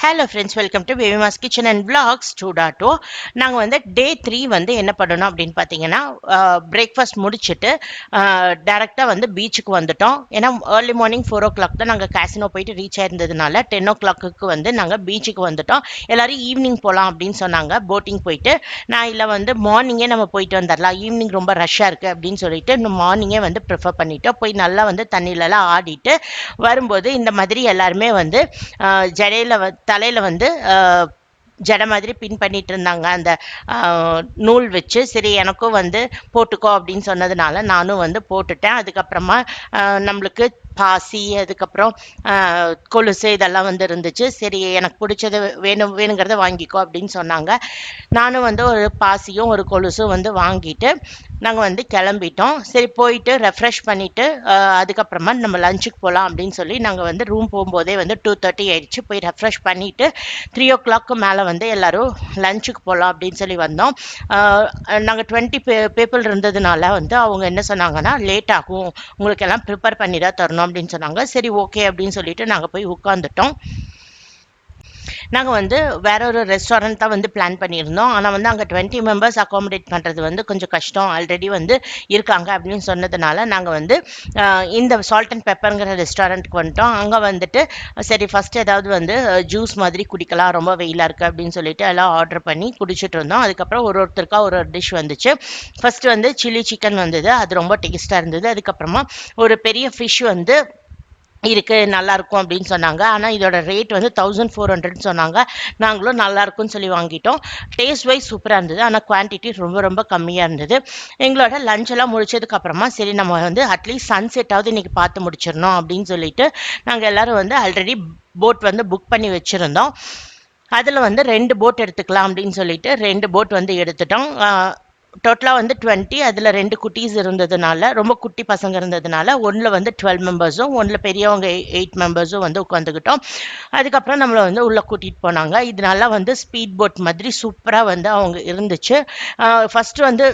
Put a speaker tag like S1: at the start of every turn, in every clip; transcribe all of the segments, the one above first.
S1: Hello friends, welcome to Babyma's kitchen and vlogs 2.0. நாங்கள் வந்து டே 3 வந்து என்ன பண்ணணும் அப்படின்னு பார்த்தீங்கன்னா, பிரேக்ஃபாஸ்ட் முடிச்சுட்டு டேரெக்டாக வந்து பீச்சுக்கு வந்துட்டோம். ஏன்னா ஏர்லி மார்னிங் 4 o'clock தான் நாங்கள் கேசினோ போயிட்டு ரீச் ஆயிருந்ததுனால 10 o'clock வந்து நாங்கள் பீச்சுக்கு வந்துட்டோம். எல்லோரும் ஈவினிங் போகலாம் அப்படின்னு சொன்னாங்க, போட்டிங் போயிட்டு. நான் இல்லை வந்து மார்னிங்கே நம்ம போயிட்டு வந்துடலாம், ஈவினிங் ரொம்ப ரஷ்ஷாக இருக்குது அப்படின்னு சொல்லிட்டு இன்னும் மார்னிங்கே வந்து ப்ரிஃபர் பண்ணிவிட்டோம். போய் நல்லா வந்து தண்ணியிலலாம் ஆடிட்டு வரும்போது இந்த மாதிரி எல்லாருமே வந்து ஜடையில் தலையில் வந்து ஜடை மாதிரி பின் பண்ணிட்டு இருந்தாங்க, அந்த நூல் வச்சு. சரி எனக்கும் வந்து போட்டுக்கோ அப்படின்னு சொன்னதுனால நானும் வந்து போட்டுட்டேன். அதுக்கப்புறமா நம்மளுக்கு பாசி, அதுக்கப்புறம் கொலுசு இதெல்லாம் வந்து இருந்துச்சு. சரி எனக்கு பிடிச்சது வேணுங்கிறத வாங்கிக்கோ அப்படின்னு சொன்னாங்க. நானும் வந்து ஒரு பாசியும் ஒரு கொலுசும் வந்து வாங்கிட்டு நாங்கள் வந்து கிளம்பிட்டோம். சரி போயிட்டு ரெஃப்ரெஷ் பண்ணிவிட்டு அதுக்கப்புறமா நம்ம லஞ்சுக்கு போகலாம் அப்படின்னு சொல்லி நாங்கள் வந்து ரூம் போகும்போதே வந்து 2:30 ஆயிடுச்சு. போய் ரெஃப்ரெஷ் பண்ணிவிட்டு 3 o'clock மேலே வந்து எல்லோரும் லஞ்சுக்கு போகலாம் அப்படின்னு சொல்லி வந்தோம். நாங்கள் 20 people இருந்ததுனால வந்து அவங்க என்ன சொன்னாங்கன்னா, லேட் ஆகும், உங்களுக்கு எல்லாம் ப்ரிப்பேர் பண்ணி தான் தரணும் அப்படின்னு சொன்னாங்க. சரி ஓகே அப்படின்னு சொல்லிட்டு நாங்கள் போய் உட்காந்துட்டோம். நாங்கள் வந்து வேற ஒரு ரெஸ்டாரண்ட் தான் வந்து பிளான் பண்ணியிருந்தோம். ஆனால் வந்து அங்கே 20 members அகாமடேட் பண்ணுறது வந்து கொஞ்சம் கஷ்டம், ஆல்ரெடி வந்து இருக்காங்க அப்படின்னு சொன்னதுனால நாங்கள் வந்து இந்த சால்ட் அண்ட் பெப்பருங்கிற ரெஸ்டாரண்ட்டுக்கு வந்துட்டோம். அங்கே வந்துட்டு சரி ஃபஸ்ட்டு ஏதாவது வந்து ஜூஸ் மாதிரி குடிக்கலாம், ரொம்ப வெயிலாக இருக்குது அப்படின்னு சொல்லிட்டு எல்லாம் ஆர்டர் பண்ணி குடிச்சிட்டு இருந்தோம். அதுக்கப்புறம் ஒருத்தருக்கா ஒரு டிஷ் வந்துச்சு. ஃபஸ்ட்டு வந்து சில்லி சிக்கன் வந்தது, அது ரொம்ப டேஸ்ட்டாக இருந்தது. அதுக்கப்புறமா ஒரு பெரிய ஃபிஷ் வந்து இருக்குது, நல்லாயிருக்கும் அப்படின்னு சொன்னாங்க. ஆனால் இதோட ரேட் வந்து 1400 சொன்னாங்க. நாங்களும் நல்லாயிருக்கும்னு சொல்லி வாங்கிட்டோம். டேஸ்ட் வைஸ் சூப்பராக இருந்தது, ஆனால் குவான்டிட்டி ரொம்ப ரொம்ப கம்மியாக இருந்தது. எங்களோட லஞ்செல்லாம் முடிச்சதுக்கப்புறமா சரி நம்ம வந்து அட்லீஸ்ட் சன்செட்டாவது இன்றைக்கி பார்த்து முடிச்சிடணும் அப்படின்னு சொல்லிட்டு நாங்கள் எல்லோரும் வந்து ஆல்ரெடி போட் வந்து புக் பண்ணி வச்சுருந்தோம். அதில் வந்து 2 போட் எடுத்துக்கலாம் அப்படின்னு சொல்லிட்டு 2 போட் வந்து எடுத்துட்டோம். டோட்டலாக வந்து 20, அதில் 2 குட்டீஸ் இருந்ததுனால, ரொம்ப குட்டி பசங்க இருந்ததுனால ஒன்றில் வந்து 12 members-உம் ஒன்றில் பெரியவங்க 8 members-உம் வந்து உட்காந்துக்கிட்டோம். அதுக்கப்புறம் நம்மளை வந்து உள்ளே கூட்டிகிட்டு போனாங்க. இது நல்லா வந்து ஸ்பீட் போட் மாதிரி சூப்பராக வந்து அவங்க இருந்துச்சு. ஃபஸ்ட்டு வந்து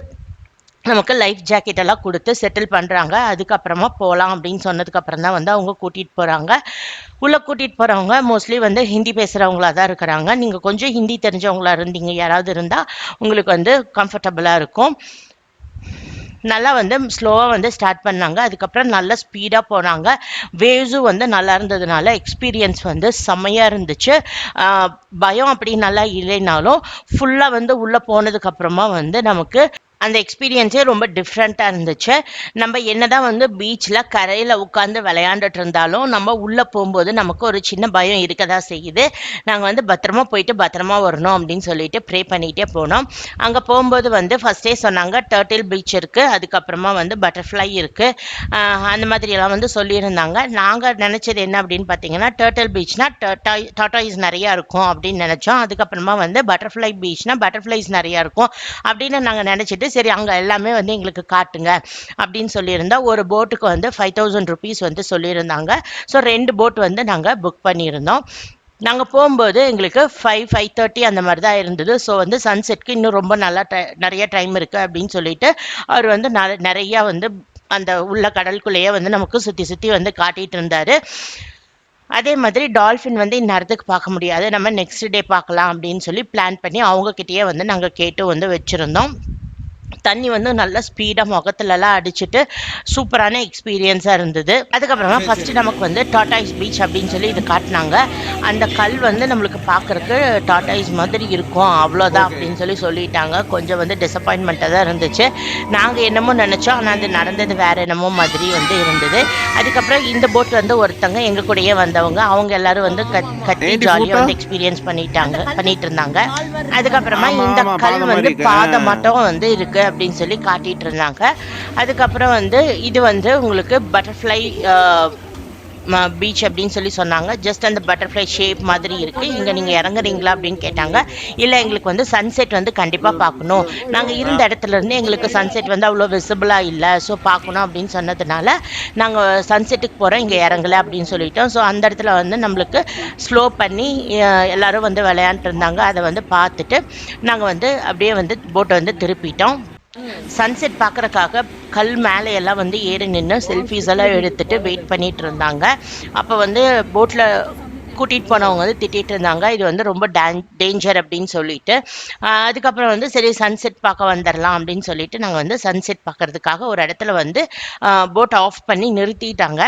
S1: நமக்கு லைஃப் ஜாக்கெட் எல்லாம் கொடுத்து செட்டில் பண்ணுறாங்க. அதுக்கப்புறமா போகலாம் அப்படின்னு சொன்னதுக்கப்புறம் தான் வந்து அவங்க கூட்டிகிட்டு போகிறாங்க. உள்ளே கூட்டிகிட்டு போகிறவங்க மோஸ்ட்லி வந்து ஹிந்தி பேசுகிறவங்களா தான் இருக்கிறாங்க. நீங்கள் கொஞ்சம் ஹிந்தி தெரிஞ்சவங்களா இருந்தீங்க யாராவது இருந்தால் உங்களுக்கு வந்து கம்ஃபர்டபுளாக இருக்கும். நல்லா வந்து ஸ்லோவாக வந்து ஸ்டார்ட் பண்ணாங்க. அதுக்கப்புறம் நல்லா ஸ்பீடாக போனாங்க. வேவ்ஸும் வந்து நல்லா இருந்ததுனால எக்ஸ்பீரியன்ஸ் வந்து செம்மையாக இருந்துச்சு. பயம் அப்படி நல்லா இல்லைனாலும் ஃபுல்லாக வந்து உள்ளே போனதுக்கப்புறமா வந்து நமக்கு அந்த எக்ஸ்பீரியன்ஸே ரொம்ப டிஃப்ரெண்ட்டாக இருந்துச்சு. நம்ம என்னதான் வந்து பீச்சில் கரையில் உட்காந்து விளையாண்டுட்டு இருந்தாலும் நம்ம உள்ளே போகும்போது நமக்கு ஒரு சின்ன பயம் இருக்க தான் செய்யுது. நாங்கள் வந்து பத்திரமா போயிட்டு பத்திரமா வரணும் அப்படின்னு சொல்லிட்டு ப்ரே பண்ணிகிட்டே போனோம். அங்கே போகும்போது வந்து ஃபஸ்ட்டே சொன்னாங்க டர்ட்டில் பீச் இருக்குது, அதுக்கப்புறமா வந்து பட்டர்ஃப்ளை இருக்குது, அந்த மாதிரியெல்லாம் வந்து சொல்லியிருந்தாங்க. நாங்கள் நினச்சது என்ன அப்படின்னு பார்த்தீங்கன்னா, டர்ட்டில் பீச்னா டாட்டாய்ஸ் நிறையா இருக்கும் அப்படின்னு நினச்சோம். அதுக்கப்புறமா வந்து பட்டர்ஃப்ளை பீச்னா பட்டர்ஃப்ளைஸ் நிறையா இருக்கும் அப்படின்னு நாங்கள் நினச்சிட்டு சரி அங்கே எல்லாமே வந்து எங்களுக்கு காட்டுங்க அப்படின்னு சொல்லியிருந்தா. ஒரு போட்டுக்கு வந்து 5000 rupees வந்து சொல்லியிருந்தாங்க. ஸோ 2 போட் வந்து நாங்கள் புக் பண்ணியிருந்தோம். நாங்கள் போகும்போது எங்களுக்கு 5:30 அந்த மாதிரி தான் இருந்தது. ஸோ வந்து சன்செட்க்கு இன்னும் ரொம்ப நல்லா நிறைய டைம் இருக்குது அப்படின்னு சொல்லிட்டு அவர் வந்து நிறையா வந்து அந்த உள்ள கடலுக்குள்ளேயே வந்து நமக்கு சுற்றி சுற்றி வந்து காட்டிகிட்டு இருந்தார். அதே மாதிரி டால்ஃபின் வந்து இந்நேரத்துக்கு பார்க்க முடியாது, நம்ம நெக்ஸ்ட் டே பார்க்கலாம் அப்படின்னு சொல்லி பிளான் பண்ணி அவங்கக்கிட்டேயே வந்து நாங்கள் கேட்டு வந்து வச்சுருந்தோம். தண்ணி வந்து நல்லா ஸ்பீடாக முகத்துலலாம் அடிச்சுட்டு சூப்பரான எக்ஸ்பீரியன்ஸாக இருந்தது. அதுக்கப்புறமா ஃபஸ்ட்டு நமக்கு வந்து டாட்டாய்ஸ் பீச் அப்படின்னு சொல்லி இது காட்டினாங்க. அந்த கல் வந்து நம்மளுக்கு பார்க்குறக்கு டாட்டாய்ஸ் மாதிரி இருக்கும், அவ்வளோதான் அப்படின்னு சொல்லிட்டாங்க. கொஞ்சம் வந்து டிசப்பாயின்மெண்ட்டாக தான் இருந்துச்சு. நாங்கள் என்னமோ நினச்சோம், ஆனால் அது நடந்தது வேறு என்னமோ மாதிரி வந்து இருந்தது. அதுக்கப்புறம் இந்த போட் வந்து ஒருத்தங்க எங்கள் கூடயே வந்தவங்க, அவங்க எல்லாரும் வந்து கத்தி ஜாலியாக வந்து எக்ஸ்பீரியன்ஸ் பண்ணிட்டு இருந்தாங்க. அதுக்கப்புறமா இந்த கல் வந்து பாதை மட்டும் வந்து இருக்குது அப்படின்னு சொல்லி காட்டிட்டு இருந்தாங்க. அதுக்கப்புறம் வந்து இது வந்து உங்களுக்கு பட்டர்ஃப்ளை பீச் அப்படின்னு சொல்லி சொன்னாங்க. ஜஸ்ட் அந்த பட்டர்ஃப்ளை ஷேப் மாதிரி இருக்குது, இங்கே நீங்கள் இறங்குறீங்களா அப்படின்னு கேட்டாங்க. இல்லை எங்களுக்கு வந்து சன்செட் வந்து கண்டிப்பாக பார்க்கணும், நாங்கள் இருந்த இடத்துலேருந்து எங்களுக்கு சன்செட் வந்து அவ்வளோ விசிபிளாக இல்லை, ஸோ பார்க்கணும் அப்படின்னு சொன்னதுனால நாங்கள் சன்செட்டுக்கு போகிறோம், இங்கே இறங்கலை அப்படின்னு சொல்லிட்டோம். ஸோ அந்த இடத்துல வந்து நம்மளுக்கு ஸ்லோ பண்ணி எல்லோரும் வந்து விளையாண்டுட்டு இருந்தாங்க. அதை வந்து பார்த்துட்டு நாங்கள் வந்து அப்படியே வந்து போட்டை வந்து திருப்பிட்டோம். சன்செட் பார்க்குறக்காக கல் மேலே எல்லாம் வந்து ஏறி நின்று செல்ஃபீஸ் எல்லாம் எடுத்துகிட்டு வெயிட் பண்ணிகிட்டு இருந்தாங்க. அப்போ வந்து போட்டில் கூட்டிகிட்டு போனவங்க வந்து திட்டிகிட்டு இருந்தாங்க, இது வந்து ரொம்ப டேஞ்சர் அப்படின்னு சொல்லிட்டு. அதுக்கப்புறம் வந்து சரி சன்செட் பார்க்க வந்துடலாம் அப்படின்னு சொல்லிட்டு நாங்கள் வந்து சன்செட் பார்க்கறதுக்காக ஒரு இடத்துல வந்து போட் ஆஃப் பண்ணி நிறுத்திட்டாங்க.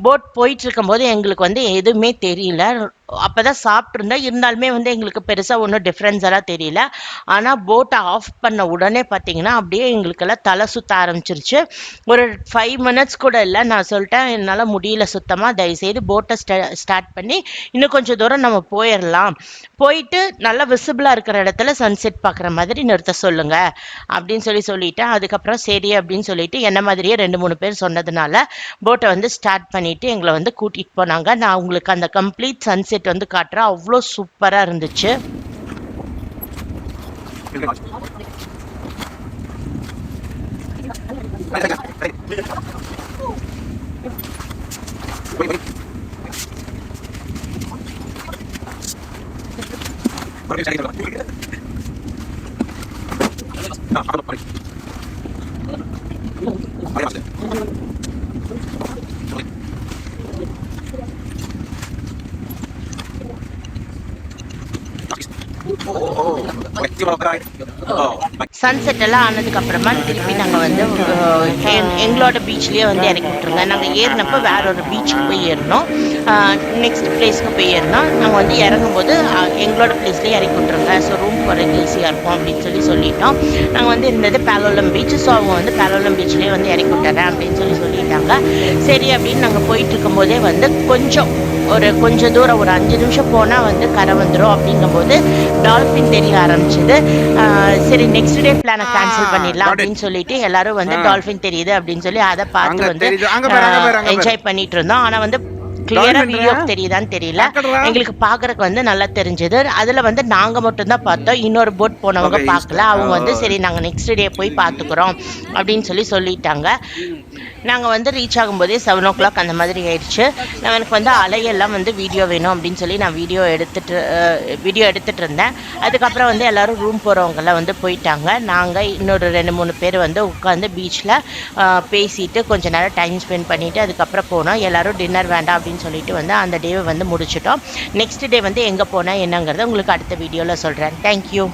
S1: போட் போயிட்டு இருக்கும்போது எங்களுக்கு வந்து எதுவுமே தெரியல. அப்பதான் சாப்பிட்ருந்தோம், இருந்தாலுமே வந்து எங்களுக்கு பெருசாக ஒன்றும் டிஃப்ரென்ஸ் எல்லாம் தெரியல. ஆனால் போட்டை ஆஃப் பண்ண உடனே பார்த்தீங்கன்னா அப்படியே எங்களுக்கெல்லாம் தலை சுத்த ஆரம்பிச்சிருச்சு. ஒரு 5 மினிட்ஸ் கூட இல்லை, நான் சொல்லிட்டேன் என்னால் முடியல சுத்தமாக, தயவுசெய்து போட்டை ஸ்டார்ட் பண்ணி இன்னும் கொஞ்சம் தூரம் நம்ம போயிடலாம், போயிட்டு நல்லா விசிபிளாக இருக்கிற இடத்துல சன்செட் பார்க்குற மாதிரி நிறுத்த சொல்லுங்க அப்படின்னு சொல்லிட்டேன். அதுக்கப்புறம் சரி அப்படின்னு சொல்லிட்டு என்ன மாதிரியே 2-3 பேர் சொன்னதுனால போட்டை வந்து ஸ்டார்ட் பண்ணிட்டு எங்களை வந்து கூட்டிகிட்டு போனாங்க. நான் உங்களுக்கு அந்த கம்ப்ளீட் சன்செட் வந்து காட்டுறேன், அவ்வளோ சூப்பராக இருந்துச்சு. சன்செட் எல்லாம் ஆனதுக்கு அப்புறமா திருப்பி நாங்கள் வந்து எங்களோட பீச்லேயே வந்து இறக்கி விட்டுருங்க. நாங்கள் ஏறினப்போ வேற ஒரு பீச்சுக்கு போய் ஏறினோம், நெக்ஸ்ட் பிளேஸ்க்கு போய் ஏறினோம். நாங்கள் வந்து இறங்கும்போது எங்களோட பிளேஸ்லேயே இறக்கி விட்டுருங்க, ஸோ ரூம் போகிறது ஈஸியாக இருக்கும் அப்படின்னு சொல்லிட்டோம். நாங்கள் வந்து இருந்தது பாலோலம் பீச், ஸோ அவங்க வந்து பாலோலம் பீச்லேயே வந்து இறக்கி விட்டுறேன் அப்படின்னு சொல்லிட்டாங்க. சரி அப்படின்னு நாங்கள் போயிட்டு இருக்கும்போதே வந்து கொஞ்சம் தூரம் ஒரு 5 நிமிஷம் போனால் வந்து கரை வந்துடும். அப்படிங்கும்போது டால்ஃபின் தெரிய ஆரம்பிச்சது. சரி நெக்ஸ்ட் டே பிளானை கேன்சல் பண்ணிடலாம் அப்படின்னு சொல்லிட்டு எல்லாரும் வந்து டால்ஃபின் தெரியுது அப்படின்னு சொல்லி அதை பார்த்து வந்து என்ஜாய் பண்ணிட்டு இருந்தோம். ஆனால் வந்து கிளியரா வீடியோ தெரியுதான்னு தெரியல, எங்களுக்கு பாக்குறதுக்கு வந்து நல்லா தெரிஞ்சது. அதுல வந்து நாங்க மட்டும் தான் பார்த்தோம், இன்னொரு போட் போனவங்க பார்க்கல. அவங்க வந்து சரி நாங்க நெக்ஸ்ட் டே போய் பார்த்துக்கிறோம் அப்படின்னு சொல்லிட்டாங்க. நாங்கள் வந்து ரீச் ஆகும்போதே 7 o'clock அந்த மாதிரி ஆயிடுச்சு. எனக்கு வந்து அலையெல்லாம் வந்து வீடியோ வேணும் அப்படின்னு சொல்லி நான் வீடியோ எடுத்துட்டு இருந்தேன். அதுக்கப்புறம் வந்து எல்லாரும் ரூம் போகிறவங்கெல்லாம் வந்து போயிட்டாங்க. நாங்கள் இன்னொரு 2-3 பேர் வந்து உட்காந்து பீச்சில் பேசிட்டு கொஞ்ச நேரம் டைம் ஸ்பெண்ட் பண்ணிவிட்டு அதுக்கப்புறம் போனோம். எல்லோரும் டின்னர் வேண்டாம் அப்படின்னு சொல்லிட்டு வந்து அந்த டேவை வந்து முடிச்சிட்டோம். நெக்ஸ்ட் டே வந்து எங்கே போனால் என்னங்கிறத உங்களுக்கு அடுத்த வீடியோவில் சொல்கிறேன். தேங்க்யூ.